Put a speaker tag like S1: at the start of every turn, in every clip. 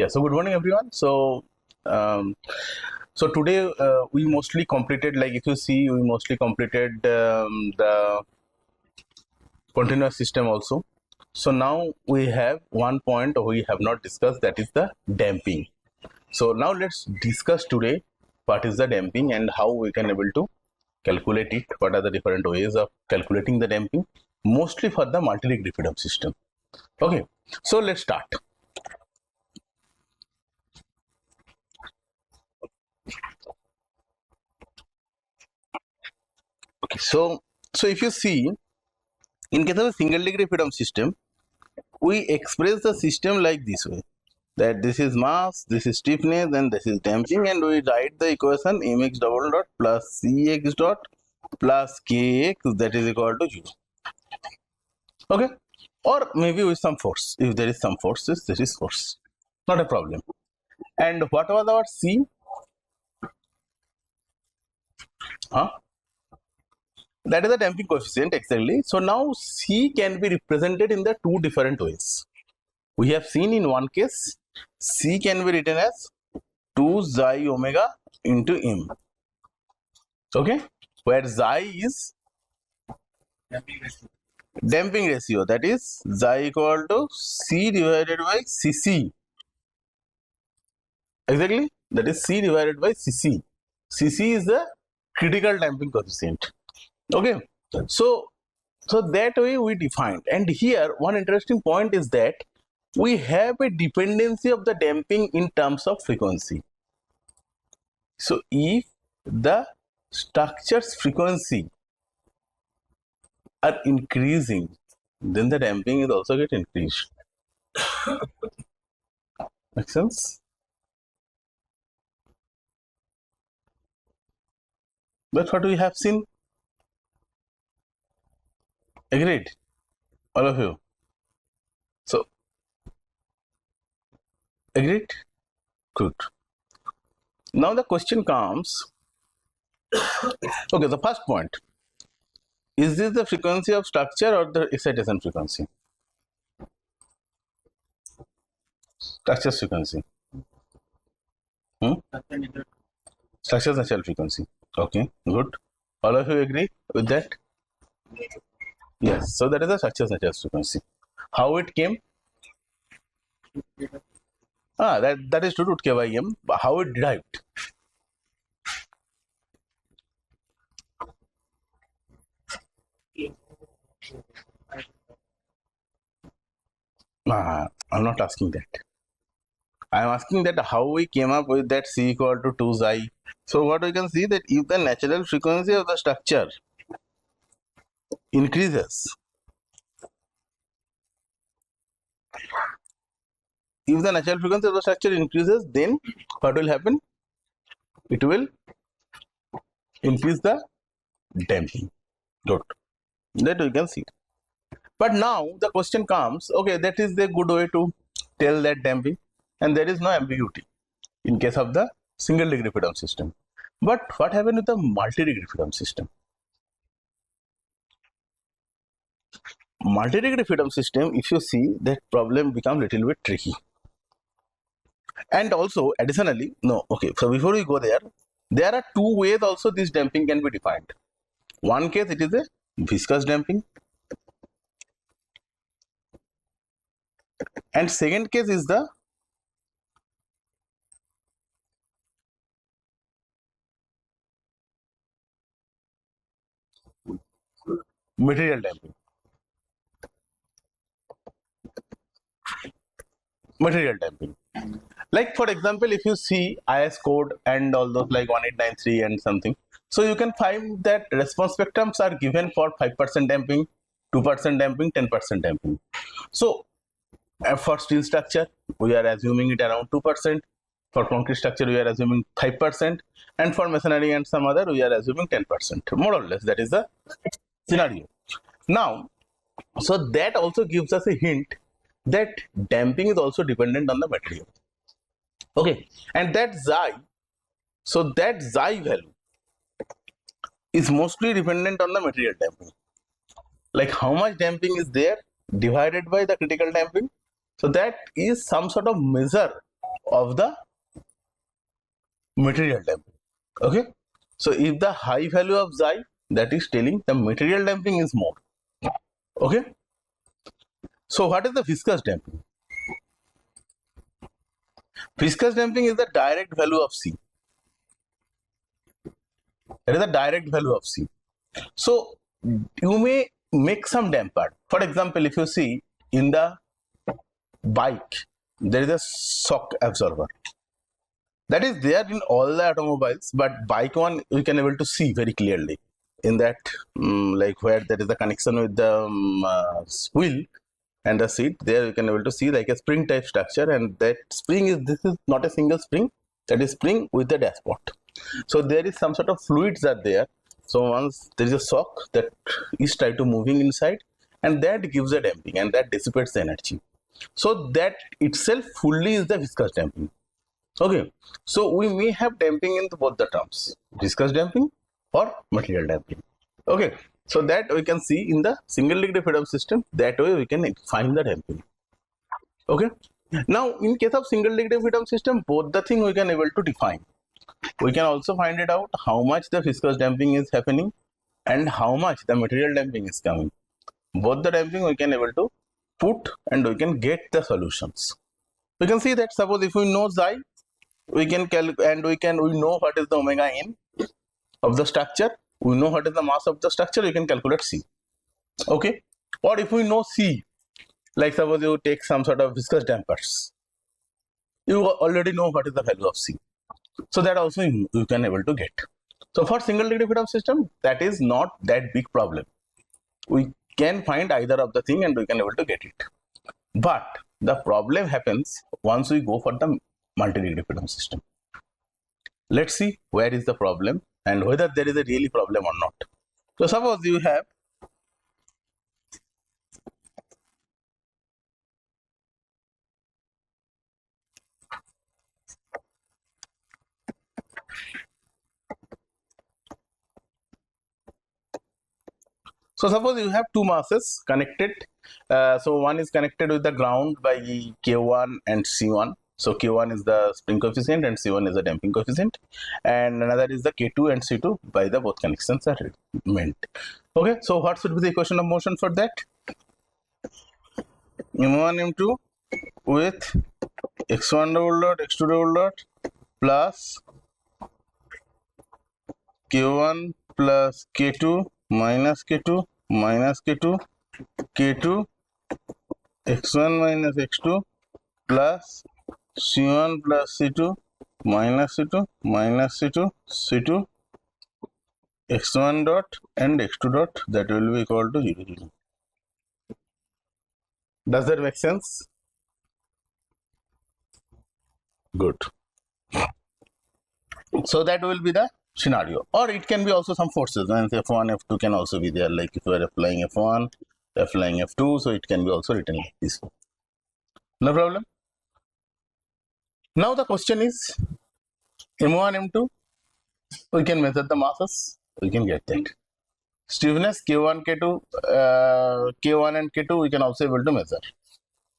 S1: Yeah, so good morning everyone. Um, so today we mostly completed, like if you see, we mostly completed the continuous system also. So now we have one point we have not discussed, that is the damping. So now let's discuss today what is the damping and how we can able to calculate it. What are the different ways of calculating the damping, mostly for the multi-degree freedom system. Okay, so let's start. Okay, so if you see, in case of a single degree freedom system, we express the system like this way, that this is mass, this is stiffness, and this is damping, and we write the equation mx double dot plus cx dot plus kx, that is equal to 0. Okay, or maybe with some force. If there is some forces, there is force, not a problem. And what was our c? That is the damping coefficient, exactly. So now c can be represented in the two different ways. We have seen in one case, c can be written as 2 xi omega into m. Okay, where xi is damping ratio, that is xi equal to c divided by cc. Exactly, that is c divided by cc. Cc is the critical damping coefficient. Okay, so that way we defined. And here one interesting point is that we have a dependency of the damping in terms of frequency. So if the structure's frequency are increasing, then the damping is also get increased. Make sense? That's what we have seen. Agreed, all of you? So agreed? Good. Now the question comes. Okay, the first point, is this the frequency of structure or the excitation frequency? Structure frequency. Structure's natural frequency. Okay, good. All of you agree with that? Yes. So that is the structure's natural frequency. How it came? That is 2 root k by m. But how it derived? I'm not asking that. I'm asking that how we came up with that c equal to 2 xi. So what we can see, that if the natural frequency of the structure increases, then what will happen? It will increase the damping. Good. That we can see. But now the question comes, okay, that is the good way to tell that damping, and there is no ambiguity in case of the single degree freedom system. But what happened with the multi-degree freedom system? Multi-degree freedom system, if you see, that problem become little bit tricky. And also additionally, so before we go there are two ways also this damping can be defined. One case, it is a viscous damping, and second case is the material damping. Like for example, if you see IS code and all those like 1893 and something, so you can find that response spectrums are given for 5% damping, 2% damping, 10% damping. So for steel structure, we are assuming it around 2%. For concrete structure, we are assuming 5%. And for masonry and some other, we are assuming 10%. More or less, that is the scenario. Now, so that also gives us a hint that damping is also dependent on the material. Okay, and that xi, so that xi value is mostly dependent on the material damping. Like how much damping is there divided by the critical damping. So that is some sort of measure of the material damping. Okay, so if the high value of xi, that is telling the material damping is more. Okay, so what is the viscous damping? Viscous damping is the direct value of C. It is the direct value of C. So you may make some damper. For example, if you see in the bike, there is a shock absorber. That is there in all the automobiles, but bike one we can able to see very clearly in that like where there is a connection with the wheel and the seat. There you can able to see like a spring type structure, and that spring is, this is not a single spring, that is spring with the dashboard. So there is some sort of fluids are there. So once there is a shock, that is try to moving inside, and that gives a damping and that dissipates the energy. So that itself fully is the viscous damping. Okay, so we may have damping in both the terms, viscous damping or material damping. Okay, so that we can see in the single liquid freedom system. That way we can find the damping. Okay, now in case of single liquid freedom system, both the thing we can able to define. We can also find it out how much the viscous damping is happening and how much the material damping is coming. Both the damping we can able to put and we can get the solutions. We can see that suppose if we know xi, we can calculate and we know what is the omega n of the structure, we know what is the mass of the structure, we can calculate C. Okay, or if we know C, like suppose you take some sort of viscous dampers, you already know what is the value of C, so that also you can able to get. So for single liquid freedom system, that is not that big problem. We can find either of the thing and we can able to get it. But the problem happens once we go for the multi-liquid freedom system. Let's see where is the problem and whether there is a really problem or not. So suppose you have two masses connected. So one is connected with the ground by K1 and C1. So K1 is the spring coefficient and C1 is the damping coefficient, and another is the K2 and C2 by the both connections are meant. Okay, so what should be the equation of motion for that? M1 M2 with x1 double dot x2 double dot plus K1 plus K2 minus K2 minus K2 K2 x1 minus x2 plus C1 plus C2 minus C2 minus C2 C2 x1 dot and x2 dot, that will be equal to 0 0. Does that make sense? Good. So that will be the scenario, or it can be also some forces, and F1 F2 can also be there, like if you are applying F1 applying F2, so it can be also written like this. No problem. Now the question is M1 M2, we can measure the masses, we can get that. Stiffness K1 K2 K1 and K2 we can also able to measure,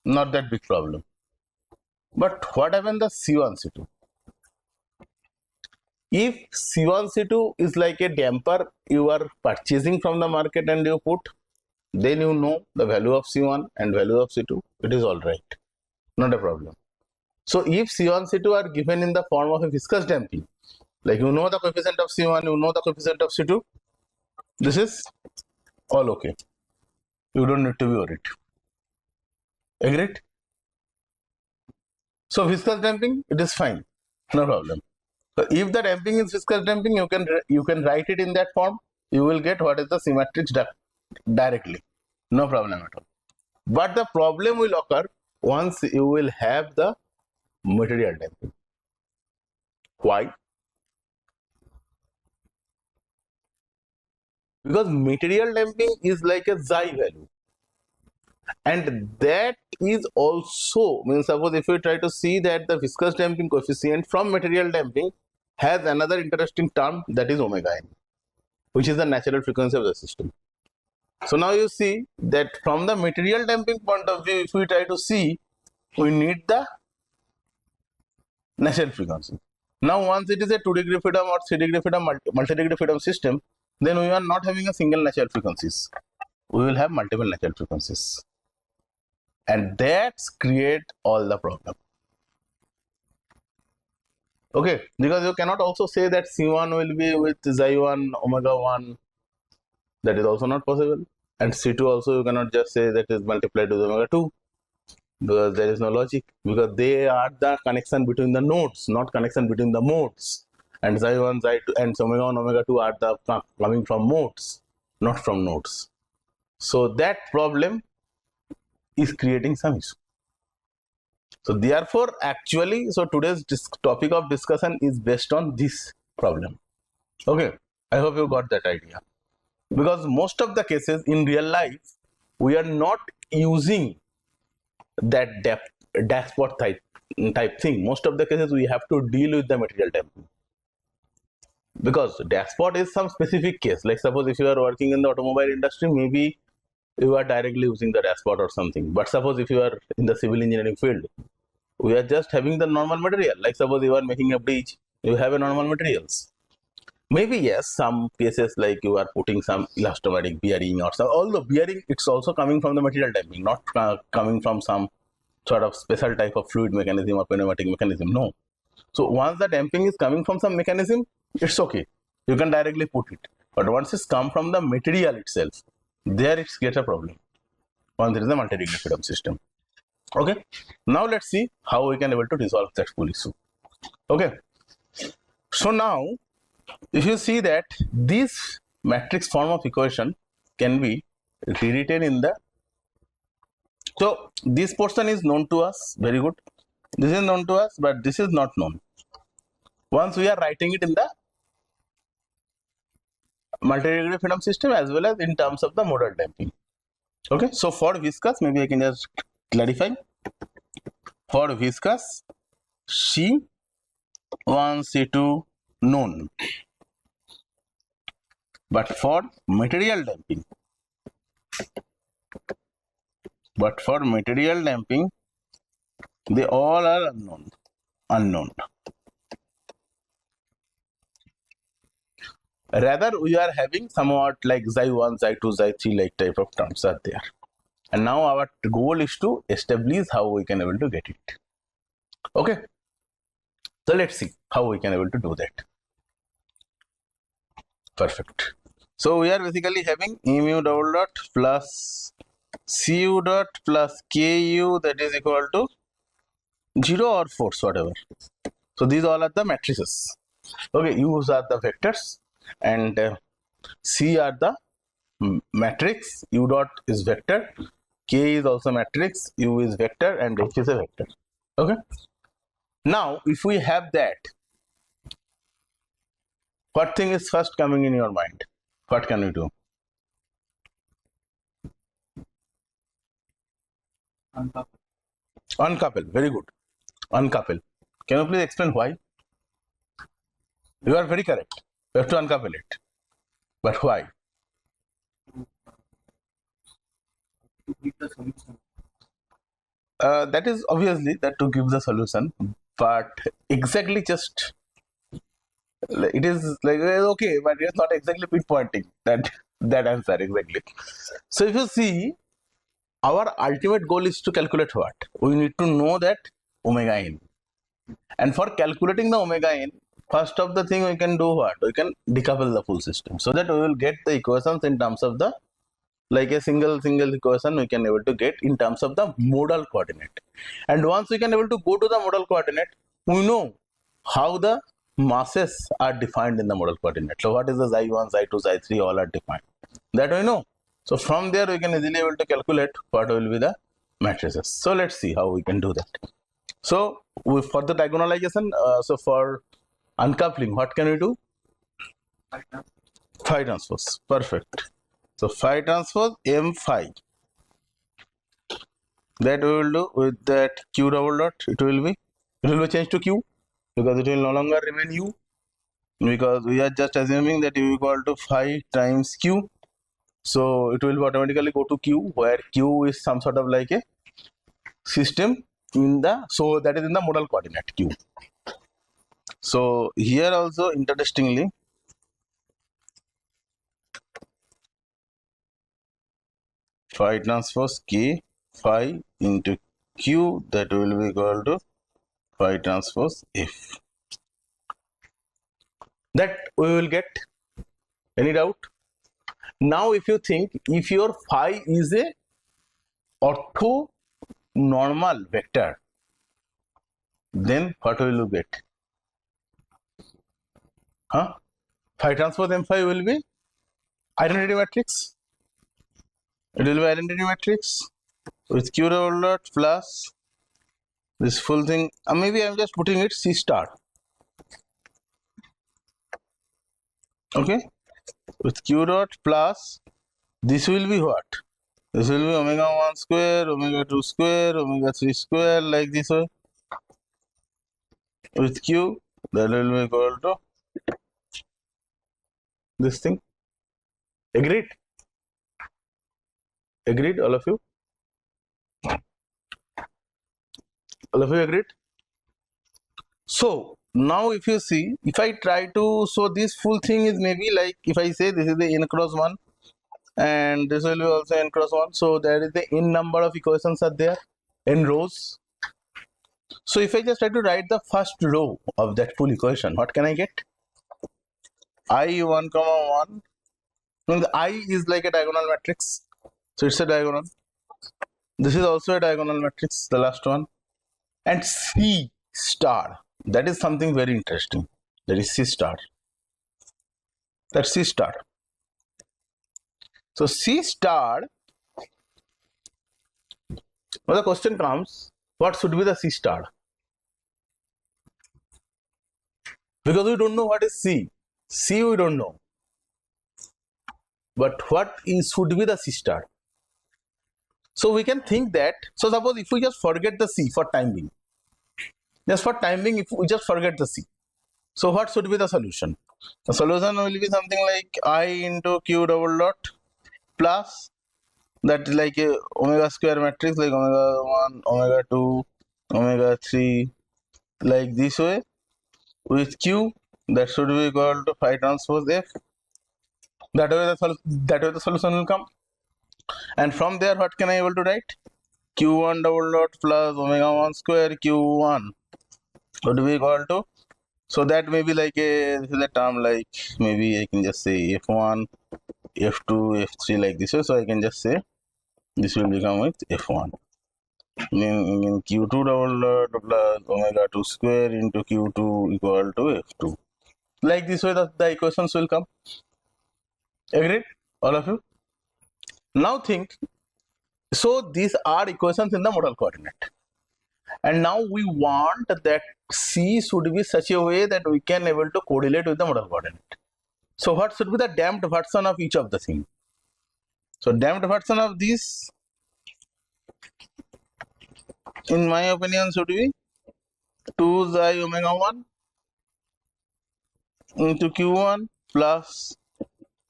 S1: not that big problem. But what happened the C1 C2? If C1 C2 is like a damper you are purchasing from the market and you put, then you know the value of C1 and value of C2, it is all right, not a problem. So if C1 C2 are given in the form of a viscous damping, like you know the coefficient of C1, you know the coefficient of C2, this is all okay. You don't need to be worried. Agreed? So viscous damping, it is fine, no problem. So if the damping is viscous damping, you can write it in that form. You will get what is the symmetric directly, no problem at all. But the problem will occur once you will have the material damping. Why? Because material damping is like a xi value, and that is also means, suppose if we try to see that the viscous damping coefficient from material damping has another interesting term, that is omega n, which is the natural frequency of the system. So now you see that from the material damping point of view, if we try to see, we need the natural frequency. Now once it is a 2 degree freedom or 3 degree freedom, multi-degree freedom system, then we are not having a single natural frequencies. We will have multiple natural frequencies. And that's create all the problem. Okay, because you cannot also say that C1 will be with xi1 omega 1. That is also not possible. And C2 also you cannot just say that is multiplied with omega 2. Because there is no logic, because they are the connection between the nodes, not connection between the modes. And xi1, xi2 and omega 1, omega 2 are the coming from modes, not from nodes. So that problem is creating some issue. So therefore, actually, so today's topic of discussion is based on this problem. Okay, I hope you got that idea. Because most of the cases in real life, we are not using that dashpot type thing. Most of the cases we have to deal with the material damping, because dashpot is some specific case. Like suppose if you are working in the automobile industry, maybe you are directly using the dashpot or something. But suppose if you are in the civil engineering field, we are just having the normal material. Like suppose you are making a bridge, you have a normal materials. Maybe yes, some cases like you are putting some elastomatic bearing or some, although bearing it's also coming from the material damping, not coming from some sort of special type of fluid mechanism or pneumatic mechanism. No. So once the damping is coming from some mechanism, it's okay. You can directly put it. But once it's come from the material itself, there it creates a problem. Once there is a multi-degree freedom system. Okay. Now let's see how we can able to resolve that full issue. Okay. So now, if you see that this matrix form of equation can be rewritten in the, so this portion is known to us, very good. This is known to us, but this is not known. Once we are writing it in the multi-degree freedom system as well as in terms of the modal damping. Okay, so for viscous, maybe I can just clarify. For viscous, C1, C2 known. But for material damping, they all are unknown. Rather, we are having somewhat like xi1, xi2, xi3 like type of terms are there. And now our goal is to establish how we can able to get it. Okay. So let's see how we can able to do that. Perfect. So we are basically having mu double dot plus cu dot plus ku, that is equal to 0 or force, whatever. So these all are the matrices. Okay, u's are the vectors and c are the matrix, u dot is vector, k is also matrix, u is vector and h is a vector. Okay. Now if we have that, what thing is first coming in your mind? What can we do? Uncouple. Very good. Uncouple. Can you please explain why? You are very correct. You have to uncouple it. But why? That is obviously that to give the solution, but exactly just it is like okay, but it's not exactly pinpointing that answer exactly. So if you see, our ultimate goal is to calculate what? We need to know that omega n. And for calculating the omega n, first of the thing we can do what? We can decouple the full system so that we will get the equations in terms of the, like a single equation we can able to get in terms of the modal coordinate. And once we can able to go to the modal coordinate, we know how the masses are defined in the modal coordinate. So what is the xi1, xi2, xi3 all are defined. That we know. So from there we can easily able to calculate what will be the matrices. So let's see how we can do that. So for the diagonalization, so for uncoupling, what can we do? Phi transpose. Perfect. So phi transpose m phi. That we will do with that q double dot. It will be changed to q because it will no longer remain u, because we are just assuming that u equal to phi times q. So it will automatically go to q, where q is some sort of like a system in the, so that is in the modal coordinate q. So here also interestingly, phi transpose K phi into Q, that will be equal to phi transpose F. That we will get. Any doubt? Now if you think, if your phi is a orthonormal vector, then what will you get? Phi transpose M phi will be identity matrix. It will be identity matrix with Q double dot plus this full thing. Maybe I'm just putting it C star. Okay, with Q dot plus this will be what? This will be omega 1 square, omega 2 square, omega 3 square, like this way. With Q, that will be equal to this thing. Agreed? Agreed, all of you? All of you agreed? So now if you see, if I try to, so this full thing is maybe like, if I say this is the n cross 1 and this will be also n cross 1, so there is the n number of equations are there, n rows. So if I just try to write the first row of that full equation, what can I get? I1 comma 1, and the I is like a diagonal matrix, so it's a diagonal. This is also a diagonal matrix, the last one. And C star, that is something very interesting. That is C star. That's C star. So C star, now the question comes, what should be the C star? Because we don't know what is C. C we don't know. But what is should be the C star? So we can think that, so suppose if we just forget the C for time being, just for time being, if we just forget the C, so what should be the solution? The solution will be something like I into Q double dot plus, that is like a omega square matrix, like omega 1, omega 2, omega 3, like this way, with Q, that should be equal to phi transpose F. That way the solution will come. And from there, what can I able to write? Q1 double dot plus omega 1 square Q1 would be equal to, so that may be like a, this is a term like, maybe I can just say F1, F2, F3, like this way. So I can just say this will become with F1. In Q2 double dot plus omega 2 square into Q2 equal to F2. Like this way the equations will come. Agreed? All of you? Now think, so these are equations in the modal coordinate. And now we want that C should be such a way that we can able to correlate with the modal coordinate. So what should be the damped version of each of the thing? So damped version of this, in my opinion, should be 2 xi omega 1 into Q1 plus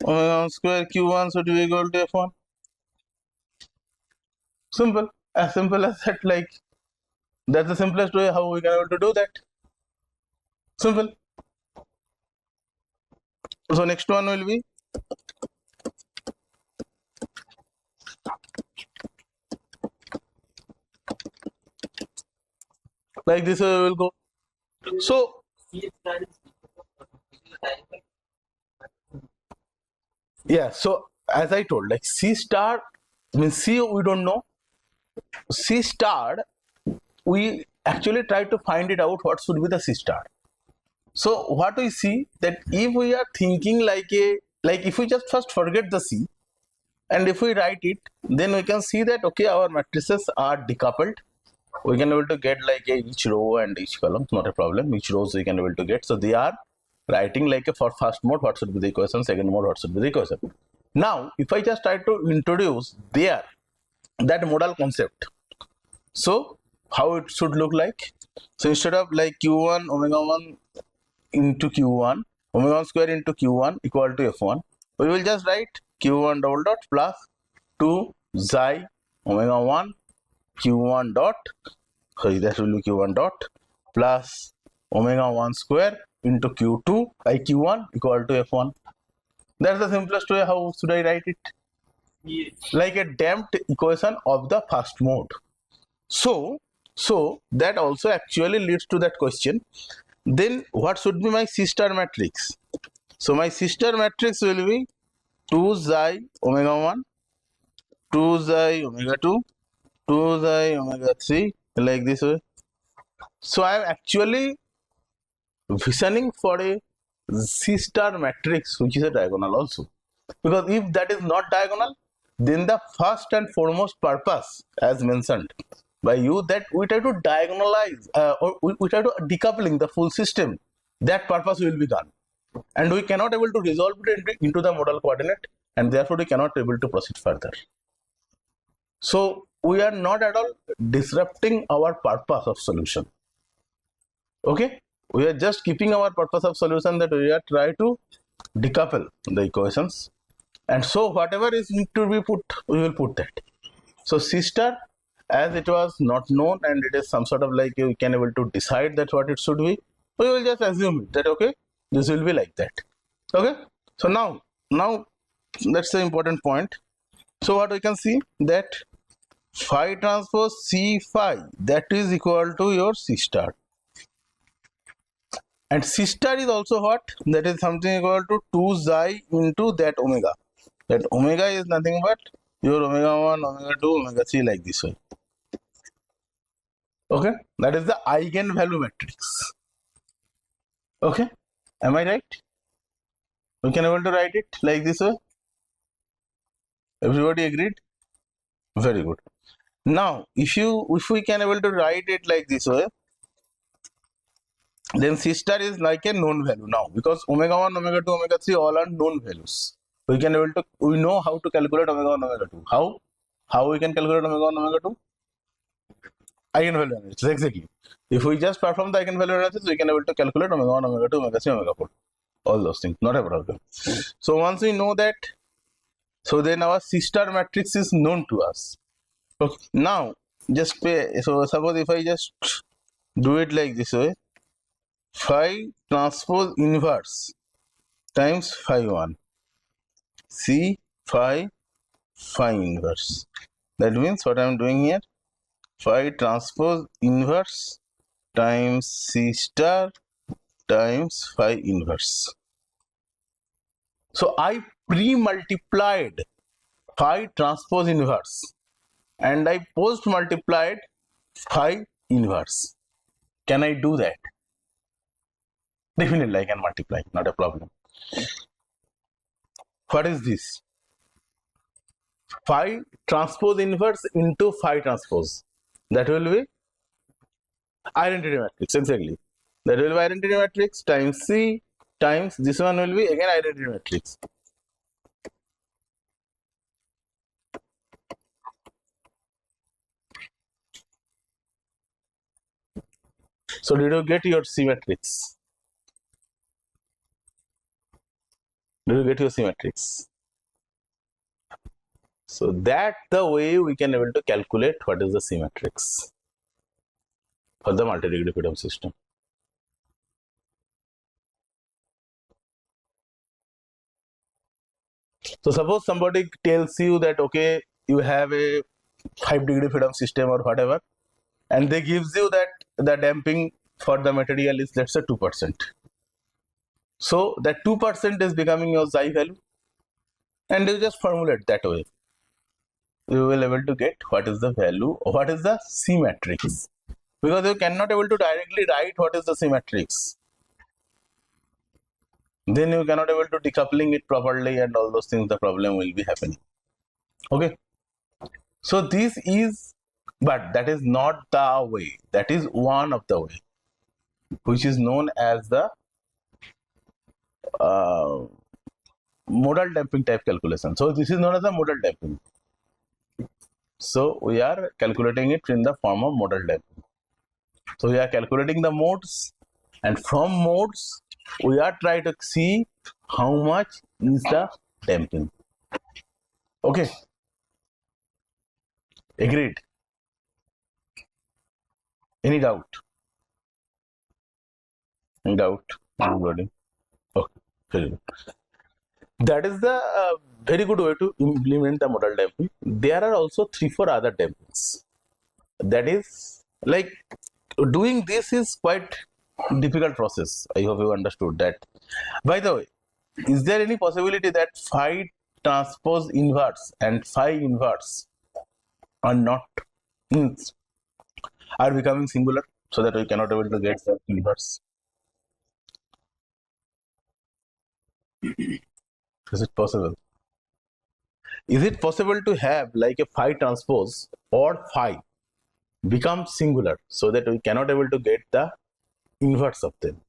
S1: omega 1 square Q1 should be equal to F1. Simple as that, like that's the simplest way how we can able to do that. Simple. So next one will be like this way we will go. So yeah, so as I told, like C star means C we don't know. C star, we actually try to find it out what should be the C star. So what we see, that if we are thinking like a, like if we just first forget the C and if we write it, then we can see that okay, our matrices are decoupled. We can able to get like a each row and each column, not a problem. Each rows we can able to get. So they are writing like a, for first mode what should be the equation, second mode what should be the equation. Now if I just try to introduce there that modal concept, so how it should look like? So instead of like Q1 omega 1 into Q1, omega 1 square into Q1 equal to F1, we will just write Q1 double dot plus 2 xi omega 1 Q1 dot, sorry, that will be Q1 dot plus omega 1 square into Q2 by Q1 equal to F1. That's the simplest way. How should I write it? Yes. Like a damped equation of the first mode. So that also actually leads to that question. Then what should be my C star matrix? So my C star matrix will be 2 xi omega 1, 2 xi omega 2, 2 xi omega 3, like this way. So I am actually visioning for a C star matrix which is a diagonal also. Because if that is not diagonal, then the first and foremost purpose, as mentioned by you, that we try to diagonalize or we try to decoupling the full system, that purpose will be gone. And we cannot able to resolve it into the modal coordinate, and therefore we cannot able to proceed further. So we are not at all disrupting our purpose of solution. Okay, we are just keeping our purpose of solution, that we are try to decouple the equations, and so whatever is need to be put, we will put that. So C star, as it was not known and it is some sort of like you can able to decide that what it should be, we will just assume it that okay, this will be like that. Okay, so now that's the important point. So what we can see, that phi transpose C phi, that is equal to your C star. And C star is also what? That is something equal to 2 xi into that omega. That omega is nothing but your omega 1, omega 2, omega 3, like this way. Okay, that is the eigenvalue matrix. Okay, am I right? We can able to write it like this way. Everybody agreed? Very good. Now, if we can able to write it like this way, then C star is like a known value now, because omega 1, omega 2, omega 3 all are known values. We know how to calculate omega 1, omega 2. How we can calculate omega 1, omega 2? Eigenvalue analysis, exactly. If we just perform the eigenvalue analysis, we can able to calculate omega 1, omega 2, omega 3, omega 4. All those things, not a problem. So once we know that, so then our C star matrix is known to us. Okay. Now, just pay. So suppose if I just do it like this way, phi transpose inverse times phi 1, C phi inverse. That means what I am doing here, phi transpose inverse times C star times phi inverse. So I pre-multiplied phi transpose inverse and I post multiplied phi inverse. Can I do that? Definitely I can multiply, not a problem. What is this? Phi transpose inverse into phi transpose. That will be identity matrix, exactly. That will be identity matrix times C times this one will be again identity matrix. So did you get your C matrix? Did you get your C matrix? So that the way we can able to calculate what is the C matrix for the multi-degree freedom system. So suppose somebody tells you that okay, you have a 5-degree freedom system or whatever, and they gives you that the damping for the material is, let's say, 2%. So that 2% is becoming your xi value, and you just formulate that way. You will able to get what is the value, what is the C matrix, because you cannot able to directly write what is the C matrix. Then you cannot able to decoupling it properly and all those things, the problem will be happening. Okay, so this is, but that is not the way, that is one of the way, which is known as the modal damping type calculation. So this is known as the modal damping. So we are calculating it in the form of modal damping. So we are calculating the modes, and from modes we are trying to see how much is the damping. Okay, agreed? Any doubt? Any doubt? Everybody. Okay. Very good. That is the very good way to implement the modal damping. There are also 3 4 other dampings. That is like doing this is quite difficult process. I hope you understood that. By the way, is there any possibility that phi transpose inverse and phi inverse are not means are becoming singular so that we cannot able to get the inverse? Is it possible? Is it possible to have like a phi transpose or phi become singular so that we cannot able to get the inverse of them?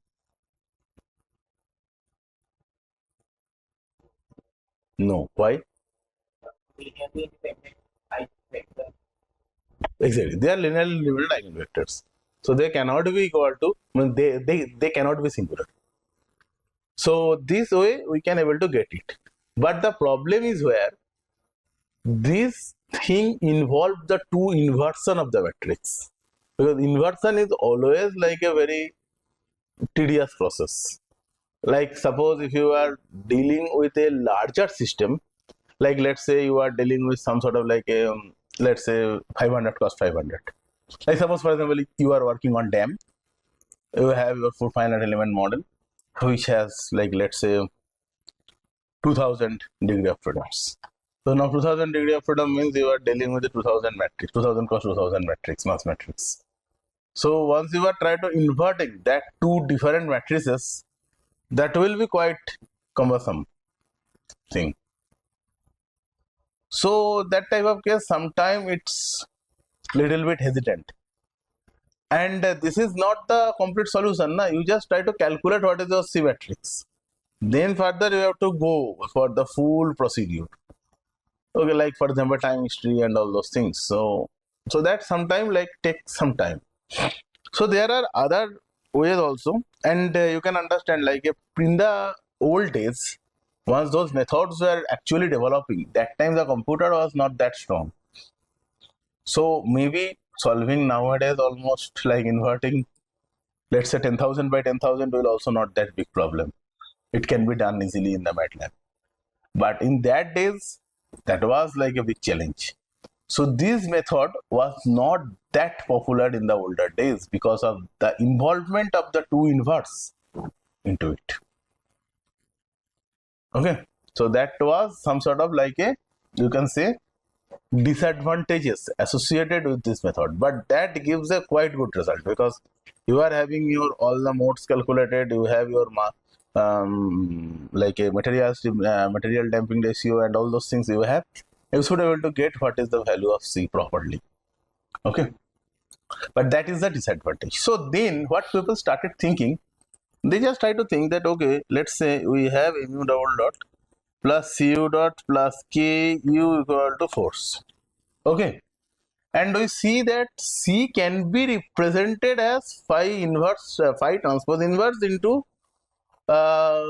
S1: No. Why? Exactly. They are linearly independent eigenvectors. So they cannot be equal to, I mean, they cannot be singular. So this way we can able to get it. But the problem is where this thing involves the two inversion of the matrix. Because inversion is always like a very tedious process. Like suppose if you are dealing with a larger system, like let's say you are dealing with some sort of like a let's say 500 cos 500. Like suppose for example you are working on dam, you have your full finite element model which has like let's say 2000 degree of freedoms. So now 2000 degree of freedom means you are dealing with the 2000 matrix, 2000 cos 2000 matrix, mass matrix. So once you are trying to inverting that two different matrices, that will be quite cumbersome thing. So that type of case, sometimes it's little bit hesitant. And this is not the complete solution. Na? You just try to calculate what is your C matrix. Then further you have to go for the full procedure. Okay, like for example, time history and all those things. So that sometimes like takes some time. So there are other ways also, and you can understand like in the old days, once those methods were actually developing, that time the computer was not that strong. So maybe solving nowadays almost like inverting, let's say 10,000 by 10,000 will also not that big problem. It can be done easily in the MATLAB. But in that days, that was like a big challenge. So this method was not that popular in the older days because of the involvement of the two inverse into it. Okay, so that was some sort of like a, you can say, disadvantages associated with this method, but that gives a quite good result because you are having your all the modes calculated, you have your like a material damping ratio and all those things you have, you should be able to get what is the value of C properly. Okay, but that is the disadvantage. So then what people started thinking, they just try to think that okay, let's say we have mu double dot plus cu dot plus ku equal to force. Okay, and we see that C can be represented as phi inverse, phi transpose inverse into uh,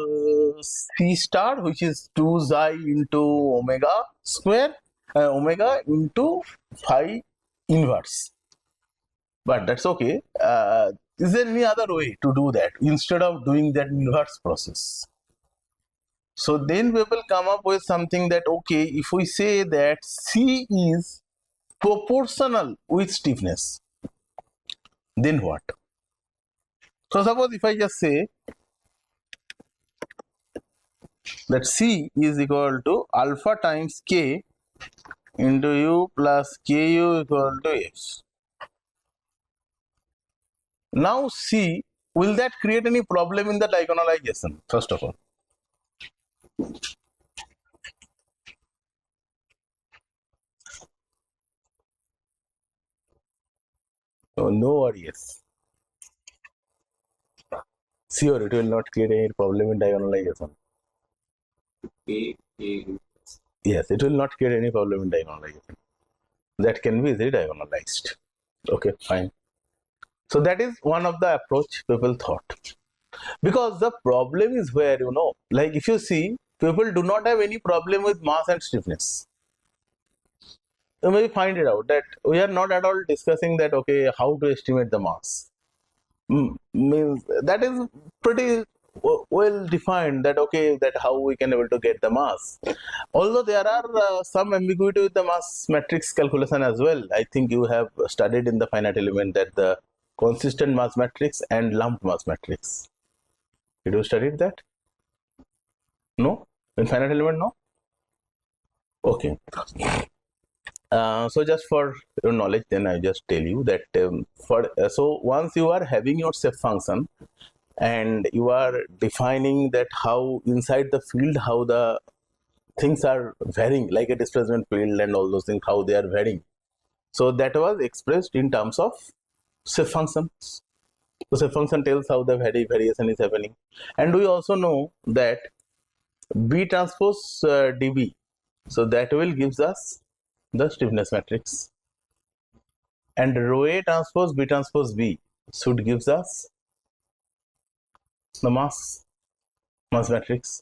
S1: C star, which is 2 xi into omega square, omega into phi inverse. But that's okay. Is there any other way to do that instead of doing that inverse process? So then we will come up with something that okay, if we say that C is proportional with stiffness, then what? So suppose if I just say that C is equal to alpha times K into U plus Ku equal to F. Now C, will that create any problem in the diagonalization, first of all? So no or yes? Sure, it will not create any problem in diagonalization. Yes, it will not create any problem in diagonalization. That can be easily diagonalized. Okay, fine. So that is one of the approach people thought. Because the problem is where, you know, like if you see, people do not have any problem with mass and stiffness. You may find it out that we are not at all discussing that, okay, how to estimate the mass. Means that is pretty well defined that okay, that how we can able to get the mass. Although there are some ambiguity with the mass matrix calculation as well. I think you have studied in the finite element that the consistent mass matrix and lumped mass matrix. Did you study that? No? In finite element, no? Okay. So just for your knowledge, then I just tell you that so once you are having your step function and you are defining that how inside the field how the things are varying, like a displacement field and all those things, how they are varying. So that was expressed in terms of step function. So step function tells how the variation is happening, and we also know that B transpose dB. So that will gives us the stiffness matrix, and rho A transpose B transpose B should gives us the mass matrix.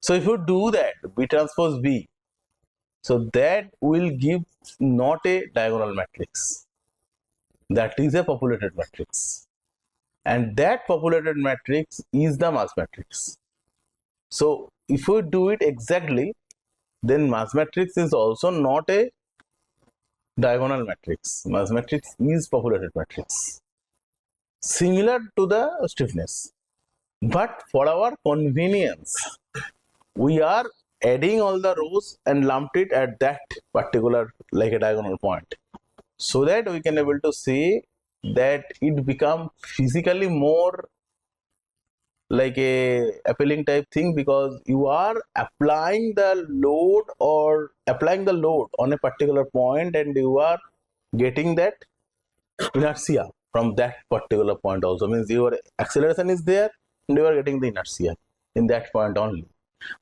S1: So if you do that B transpose B, so that will give not a diagonal matrix, that is a populated matrix, and that populated matrix is the mass matrix. So if we do it exactly, then mass matrix is also not a diagonal matrix. Mass matrix is populated matrix, similar to the stiffness. But for our convenience, we are adding all the rows and lumped it at that particular like a diagonal point, so that we can able to say that it become physically more like a appealing type thing, because you are applying the load on a particular point, and you are getting that inertia from that particular point also. Means your acceleration is there and you are getting the inertia in that point only.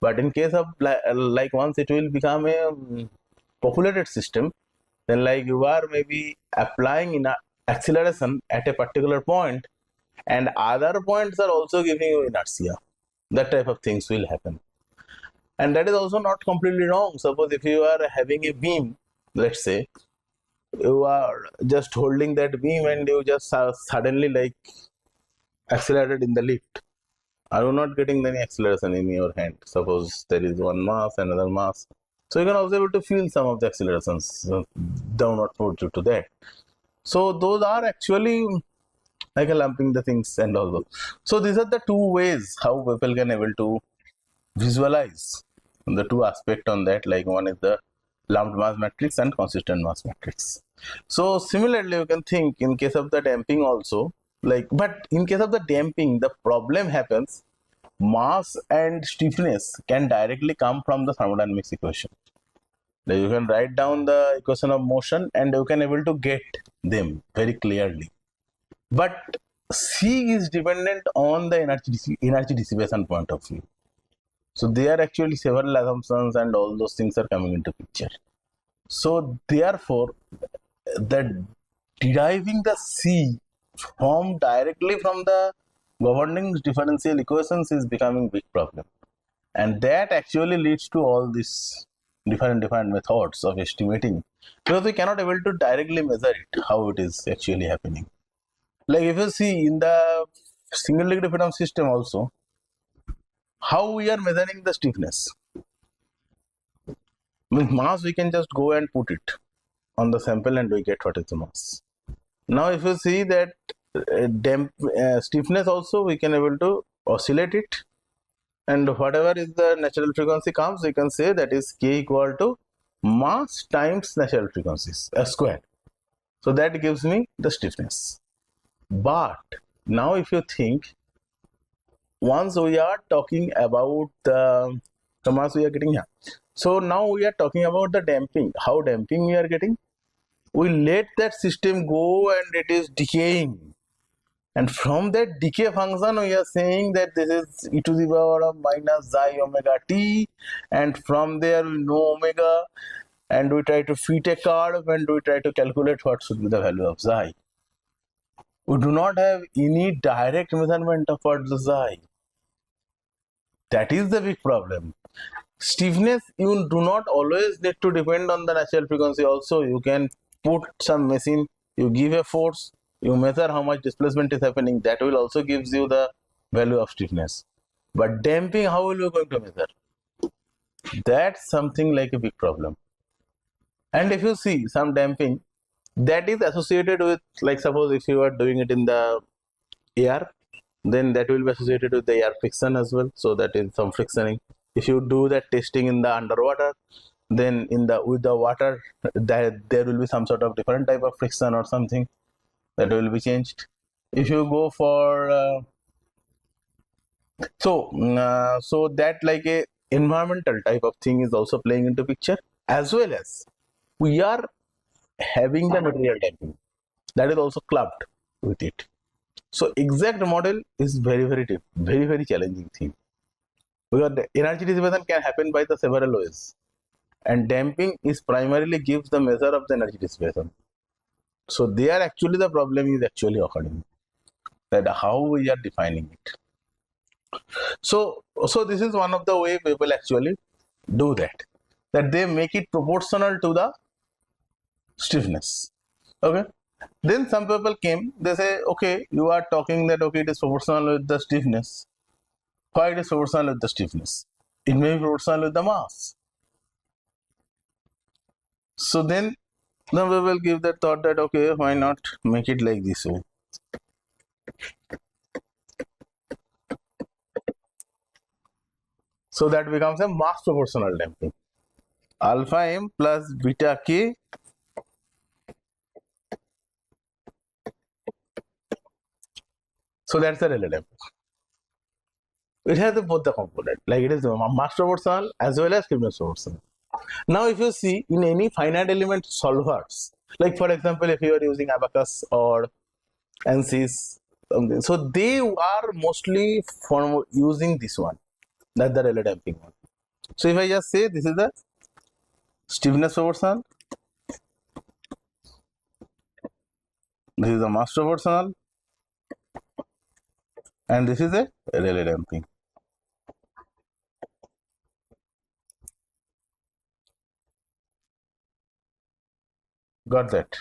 S1: But in case of like once it will become a populated system, then like you are maybe applying in acceleration at a particular point, and other points are also giving you inertia. That type of things will happen, and that is also not completely wrong. Suppose if you are having a beam, let's say you are just holding that beam and you just suddenly like accelerated in the lift, are you not getting any acceleration in your hand? Suppose there is one mass, another mass, so you can also able to feel some of the accelerations downward due to that. So those are actually like a lumping the things and all those. So these are the two ways how people can able to visualize the two aspect on that. Like one is the lumped mass matrix and consistent mass matrix. So similarly, you can think in case of the damping also, like, but in case of the damping, the problem happens mass and stiffness can directly come from the thermodynamics equation. Like you can write down the equation of motion and you can able to get them very clearly. But C is dependent on the energy dissipation point of view. So there are actually several assumptions and all those things are coming into picture. So therefore, the deriving the C from directly from the governing differential equations is becoming big problem, and that actually leads to all these different methods of estimating, because we cannot able to directly measure it how it is actually happening. Like if you see in the single degree freedom system also, how we are measuring the stiffness. With mass, we can just go and put it on the sample and we get what is the mass. Now, if you see that stiffness also, we can able to oscillate it, and whatever is the natural frequency comes, we can say that is K equal to mass times natural frequencies square. So that gives me the stiffness. But now if you think, once we are talking about the mass we are getting here, so now we are talking about the damping, how damping we are getting. We let that system go and it is decaying, and from that decay function we are saying that this is e to the power of minus xi omega t, and from there we know omega, and we try to fit a curve and we try to calculate what should be the value of xi. We do not have any direct measurement of what the xi. That is the big problem. Stiffness, you do not always need to depend on the natural frequency. Also, you can put some machine, you give a force, you measure how much displacement is happening, that will also gives you the value of stiffness. But damping, how will you going to measure? That's something like a big problem. And if you see some damping, that is associated with, like suppose if you are doing it in the air, then that will be associated with the air friction as well. So that is some frictioning. If you do that testing in the underwater, then in the with the water, that there will be some sort of different type of friction or something that will be changed. If you go for so that like a environmental type of thing is also playing into picture, as well as we are having the material damping that is also clubbed with it. So exact model is very challenging thing, because the energy dissipation can happen by the several ways, and damping is primarily gives the measure of the energy dissipation. So there actually the problem is actually occurring, that how we are defining it. So this is one of the way people actually do that they make it proportional to the stiffness. Okay, then some people came, they say, okay, you are talking that okay, it is proportional with the stiffness. Why it is proportional with the stiffness? It may be proportional with the mass. So then now we will give that thought that okay, why not make it like this way? So that becomes a mass proportional damping. Alpha m plus beta k. So that's the Rayleigh damping. It has both the component, like it is mass proportional as well as stiffness proportional. Now, if you see in any finite element solvers, like for example, if you are using Abacus or ANSYS, so they are mostly for using this one, that's the Rayleigh damping one. So if I just say this is the stiffness proportional, this is the mass proportional, and this is a Rayleigh damping. Got that?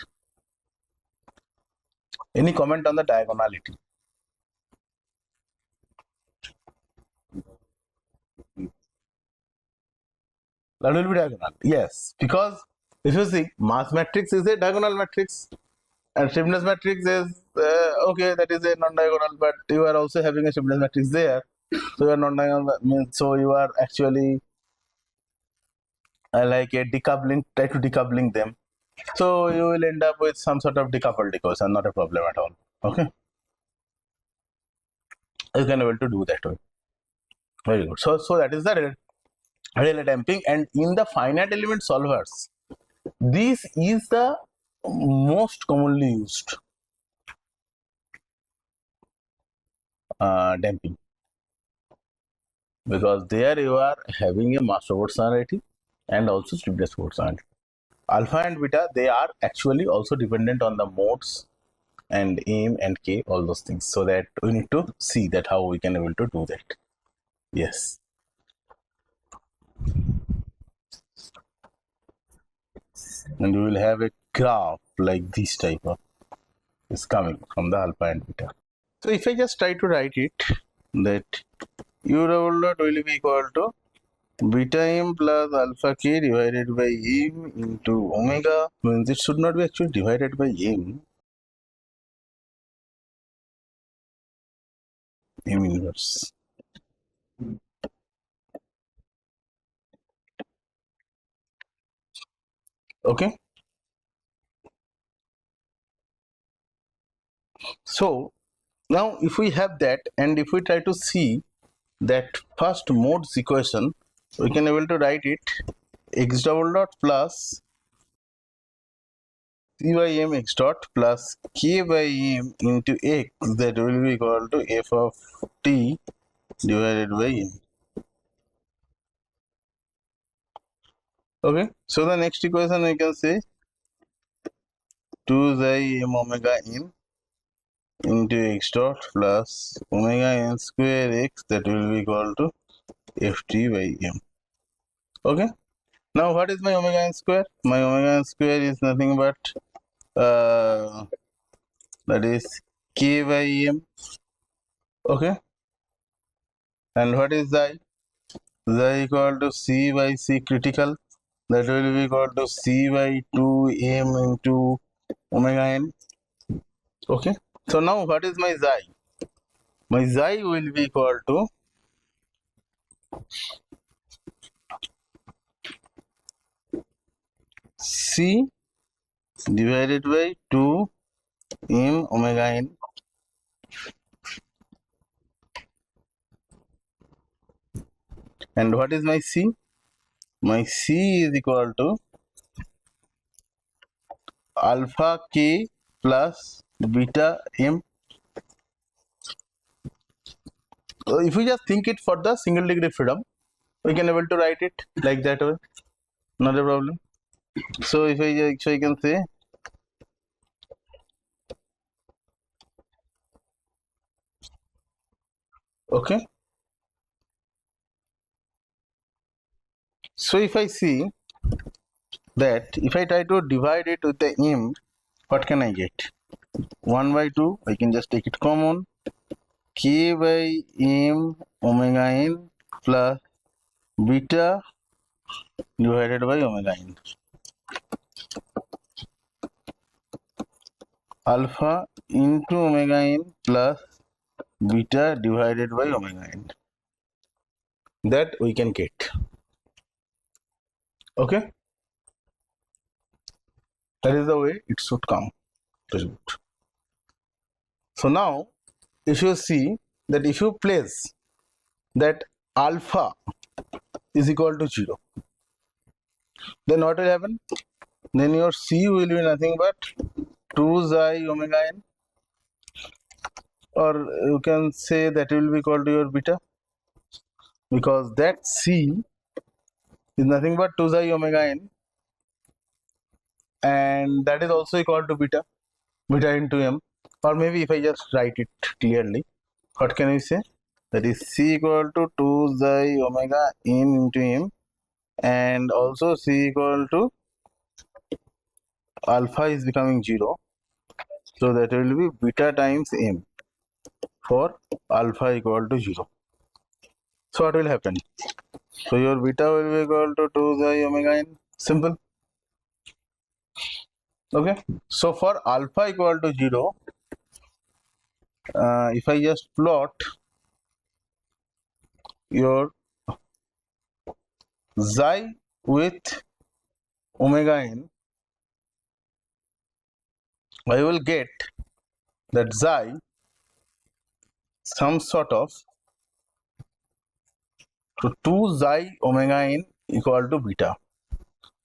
S1: Any comment on the diagonality? That will be diagonal. Yes, because if you see, mass matrix is a diagonal matrix, and stiffness matrix is okay, that is a non-diagonal, but you are also having a stiffness matrix there, so you are non-diagonal, means so you are actually like a decoupling, try to decoupling them, so you will end up with some sort of decoupled equation, not a problem at all. Okay, you can able to do that way. Very good. So that is the Rayleigh damping, and in the finite element solvers, this is the most commonly used damping, because there you are having a mass proportionality and also stiffness proportionality. Alpha and beta, they are actually also dependent on the modes and m and k, all those things, so that we need to see that how we can able to do that. Yes, and we will have a graph like this type of is coming from the alpha and beta. So if I just try to write it, that u double dot will be equal to beta m plus alpha k divided by m into omega, means it should not be actually divided by m inverse. Okay, so now if we have that, and if we try to see that first modes equation, we can able to write it x double dot plus c by m x dot plus k by m into x, that will be equal to f of t divided by m. Okay, so the next equation we can say 2 xi m omega n into x dot plus omega n square x, that will be equal to ft by m. Okay, now what is my omega n square? My omega n square is nothing but that is k by m. Okay, And what is xi? Xi equal to c by c critical, that will be equal to c by 2m into omega n. Okay, so now what is my xi? My xi will be equal to c divided by 2m omega n. And what is my c? My c is equal to alpha k plus beta m. So if we just think it for the single degree freedom, we can able to write it like that way, not a problem. So if I can say okay. So if I see that if I try to divide it with the m, what can I get? 1 by 2, I can just take it common, k by m omega n plus beta divided by omega n, alpha into omega n plus beta divided by omega n, that we can get. Okay, that is the way it should come. So now if you see that if you place that alpha is equal to 0, then what will happen? Then your c will be nothing but 2 xi omega n, or you can say that will be equal to your beta, because that c is nothing but 2 xi omega n, and that is also equal to beta into m. Or maybe if I just write it clearly, what can we say? That is c equal to 2 xi omega n into m, and also c equal to alpha is becoming 0, so that will be beta times m for alpha equal to 0. So what will happen? So your beta will be equal to 2 xi omega n. Simple. Okay, so for alpha equal to 0, if I just plot your xi with omega n, I will get that xi some sort of 2 xi omega n equal to beta.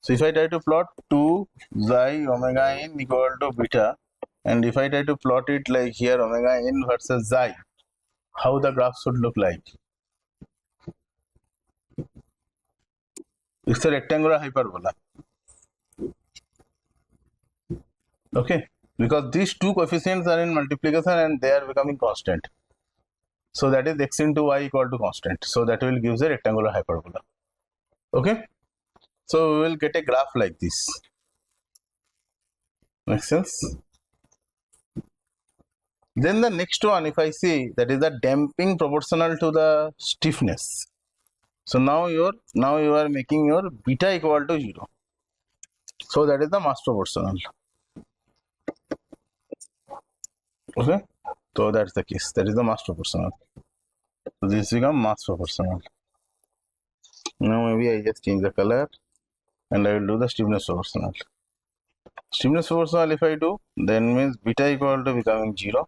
S1: So if I try to plot 2 xi omega n equal to beta, and if I try to plot it like here omega n versus xi, how the graph should look like? It's a rectangular hyperbola. Okay, because these two coefficients are in multiplication and they are becoming constant. So that is x into y equal to constant. So that will give a rectangular hyperbola. Okay, so we will get a graph like this. Makes sense? Then the next one, if I see, that is the damping proportional to the stiffness. So now you are making your beta equal to 0. So that is the mass proportional. Okay, so that's the case. That is the mass proportional. So this become mass proportional. Now maybe I just change the color and I will do the stiffness proportional. Stiffness proportional if I do, then means beta equal to becoming 0.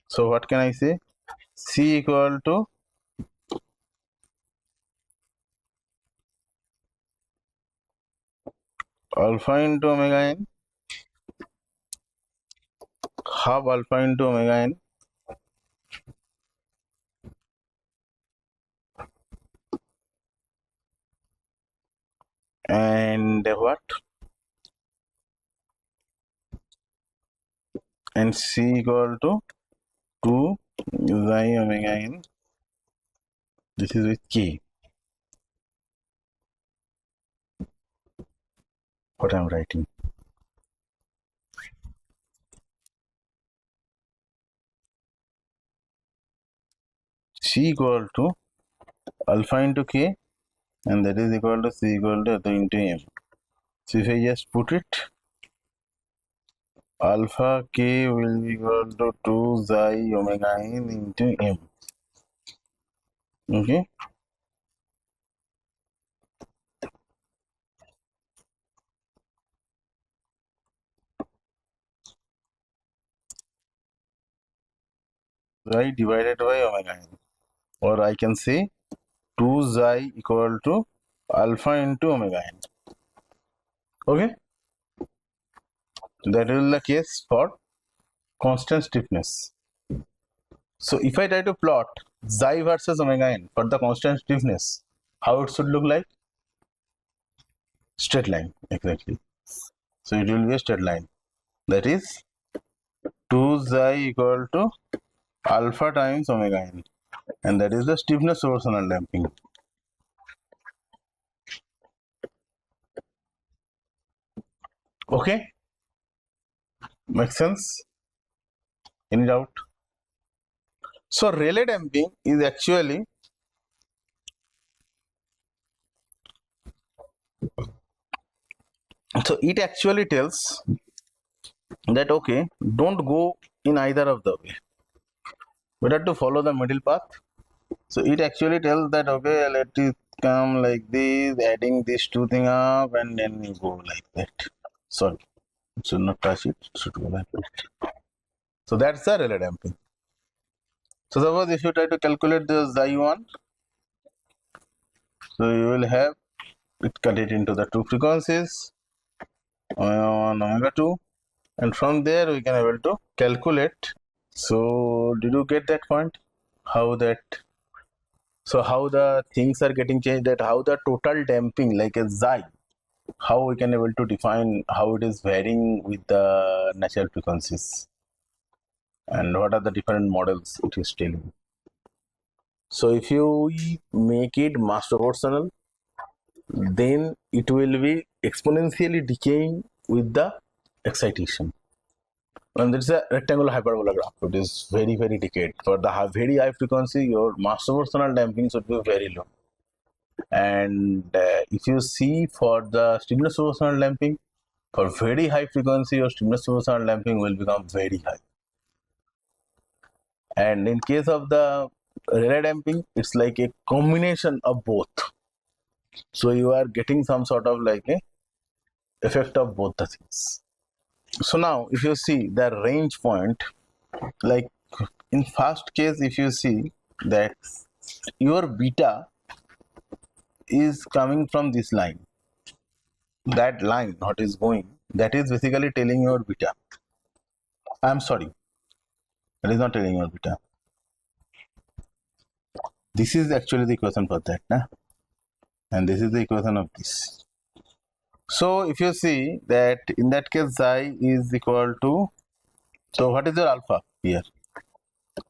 S1: So what can I say? C equal to alpha into omega n, half alpha into omega n, and what? And c equal to 2 xi omega n. This is with k. What I'm writing. C equal to alpha into k, and that is equal to c equal to into m. So if I just put it, alpha k will be equal to 2 xi omega n into m. Okay. Xi divided by omega n, or I can say 2 xi equal to alpha into omega n. Okay. That is the case for constant stiffness. So if I try to plot xi versus omega n for the constant stiffness, how it should look like? Straight line, exactly. So it will be a straight line. That is 2 xi equal to alpha times omega n, and that is the stiffness proportional damping. Okay, makes sense? Any doubt? So Rayleigh damping is actually it actually tells that okay, don't go in either of the way. Better to follow the middle path. So it actually tells that okay, let it come like this, adding these two things up, and then you go like that. Sorry, it should not touch it. It should go like that. So that's the Rayleigh damping. So suppose if you try to calculate the xi1, so you will have it cut it into the two frequencies, omega 1, omega 2, and from there we can able to calculate. So did you get that point? How that? So how the things are getting changed? That how the total damping like a xi, how we can able to define how it is varying with the natural frequencies, and what are the different models it is telling. So if you make it mass proportional, then it will be exponentially decaying with the excitation. And it's a rectangular hyperbola graph. It is very, very decayed. For the very high frequency, your mass proportional damping should be very low. And if you see for the stiffness proportional damping, for very high frequency, your stiffness proportional damping will become very high. And in case of the Rayleigh damping, it's like a combination of both. So you are getting some sort of like a effect of both the things. So now if you see the range point, like in first case, if you see that your beta is coming from this line, that line what is going, that is basically telling your beta. I'm sorry, that is not telling your beta. This is actually the equation for that, nah? And this is the equation of this. So if you see that in that case xi is equal to, so what is your alpha here?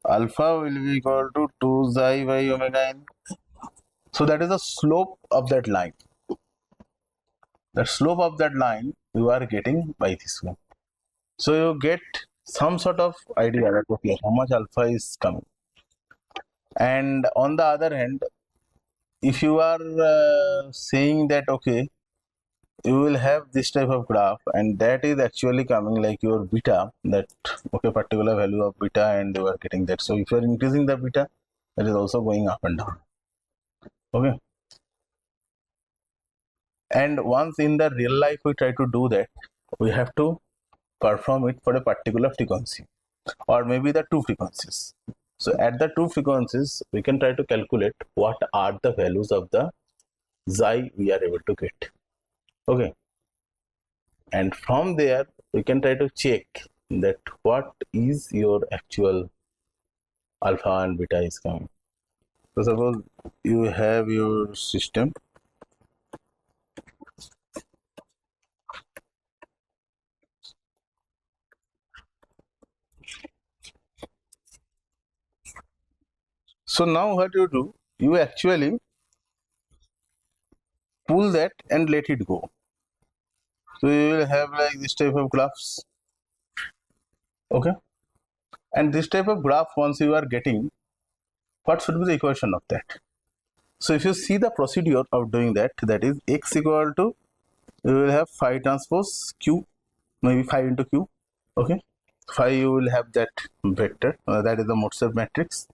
S1: Alpha will be equal to 2 xi by omega n. So that is the slope of that line. The slope of that line you are getting by this one. So you get some sort of idea that okay, how much alpha is coming. And on the other hand, if you are saying that okay, you will have this type of graph, and that is actually coming like your beta, that okay, particular value of beta, and you are getting that. So if you are increasing the beta, that is also going up and down. Okay. And once in the real life we try to do that, we have to perform it for a particular frequency, or maybe the two frequencies. So at the two frequencies, we can try to calculate what are the values of the xi we are able to get. Okay. And from there, we can try to check that what is your actual alpha and beta is coming. So suppose you have your system. So now what you do, you actually pull that and let it go. So you will have like this type of graphs. Okay. And this type of graph, once you are getting, what should be the equation of that? So if you see the procedure of doing that, that is x equal to, you will have phi transpose q, maybe phi into q. Okay, phi you will have that vector, that is the Morse matrix.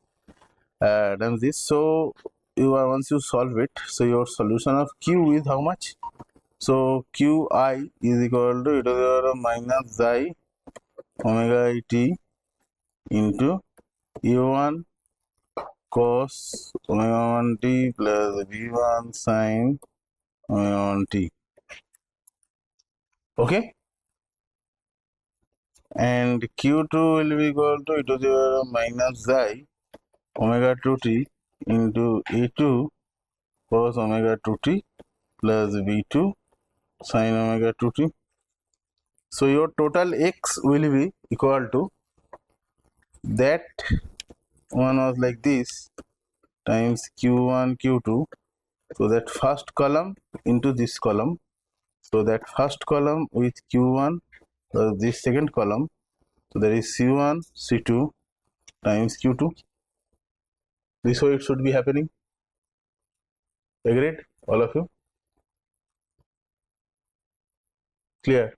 S1: Done this. So you are, once you solve it, so your solution of q is how much? So qi is equal to e to the power of minus xi omega I t into u1 cos omega 1 t plus v1 sin omega 1 t. Okay, and q2 will be equal to e to the power of minus xi omega 2t into e2 cos omega 2t plus v2 sin omega 2t. So your total x will be equal to, that one was like this, times q1 q2, so that first column into this column, so that first column with q1 plus this second column, so there is c1 c2 times q2. This way it should be happening. Agreed, all of you? Clear?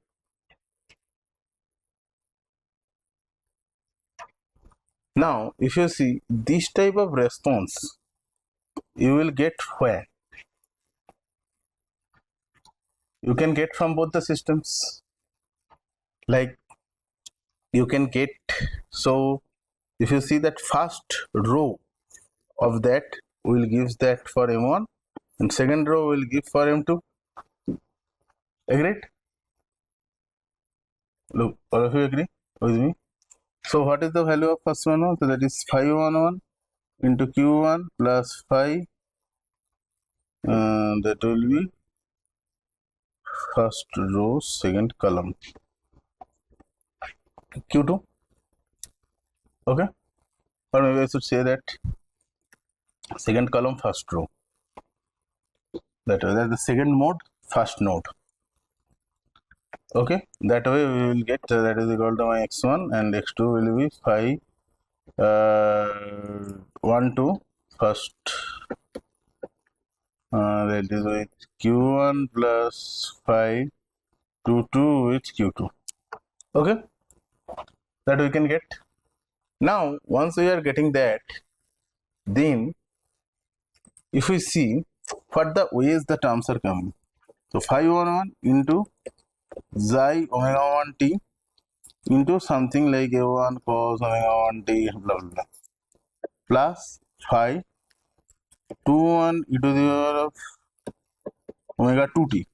S1: Now if you see this type of response, you will get where? You can get from both the systems. Like you can get, so if you see that first row of that will give that for m1 and second row will give for m2. Agreed? Look, all of you agree with me? So what is the value of first one? So that is phi 1 into q1 plus phi, that will be first row second column q2. Okay, or maybe I should say that second column first row, that is the second mode first node. Okay, that way we will get, that is equal to my x1 and x2 will be phi 1 2 first, that is with q1 plus phi 2 2 with q2. Okay, that we can get. Now once we are getting that, then if we see what the ways the terms are coming, so phi 1 into xi omega 1 t into something like a1 cos omega 1 t blah blah blah plus phi 2 1 e to the power of omega 2t.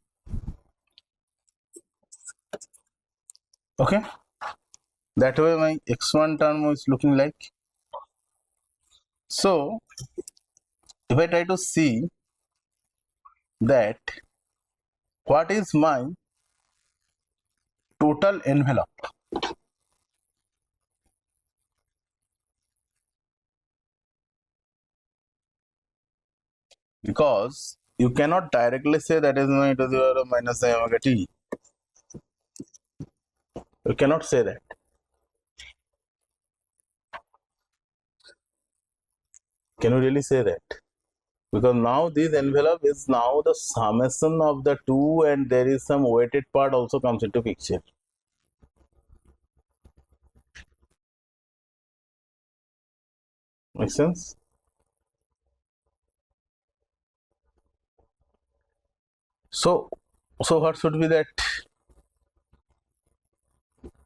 S1: Okay, that way my x1 term is looking like. So if I try to see that what is my total envelope, because you cannot directly say that is my e to the power of minus I omega t. You cannot say that. Can you really say that? Because now this envelope is now the summation of the two, and there is some weighted part also comes into picture. Make sense? So what should be that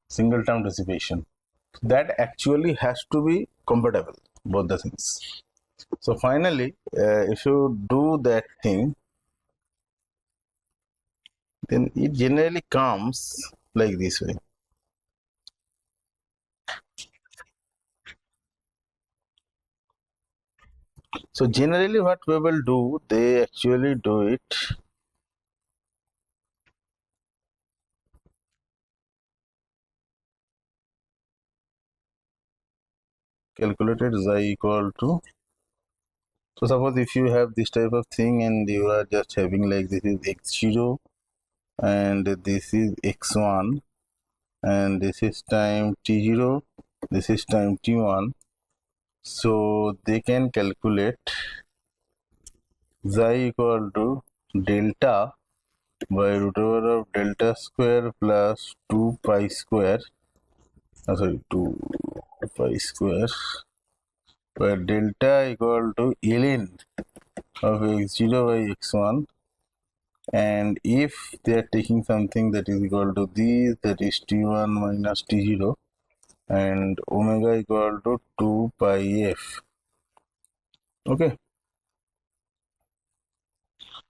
S1: single term dissipation? That actually has to be compatible, both the things. So finally, if you do that thing, then it generally comes like this way. So generally what people do, they actually do it calculated xi equal to, so suppose if you have this type of thing and you are just having like this is x0 and this is x1 and this is time t0, this is time t1, so they can calculate xi equal to delta by root over of delta square plus 2 pi square, 2 pi square, where delta equal to ln of x0 by x1, and if they are taking something that is equal to this, that is t1 minus t0, and omega equal to 2 pi f. Okay,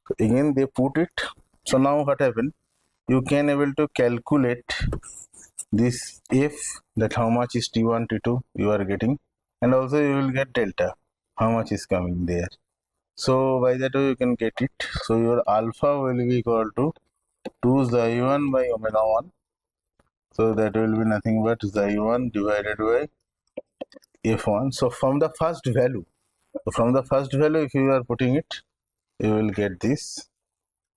S1: so again they put it. So now what happened, you can able to calculate this f, that how much is t1 t2 you are getting, and also you will get delta, how much is coming there. So by that way you can get it. So your alpha will be equal to 2 xi1 by omega 1. So that will be nothing but xi1 divided by f1. So from the first value, if you are putting it, you will get this.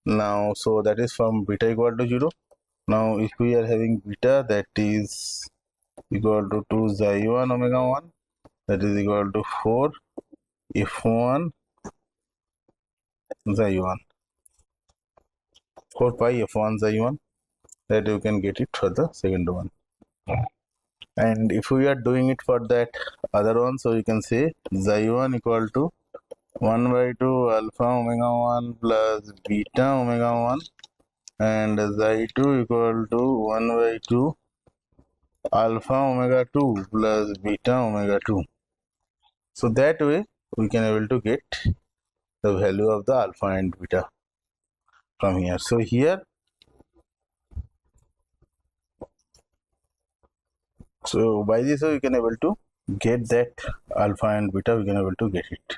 S1: Now, so that is from beta equal to 0. Now if we are having beta, that is equal to 2 xi1 omega 1, that is equal to 4 f1 xi1, 4 pi f1 xi1, that you can get it for the second one. And if we are doing it for that other one, so you can say xi1 equal to 1 by 2 alpha omega 1 plus beta omega 1, and xi2 equal to 1 by 2 alpha omega 2 plus beta omega 2. So that way we can able to get the value of the alpha and beta from here. So here, so by this way we can able to get that alpha and beta, we can able to get it.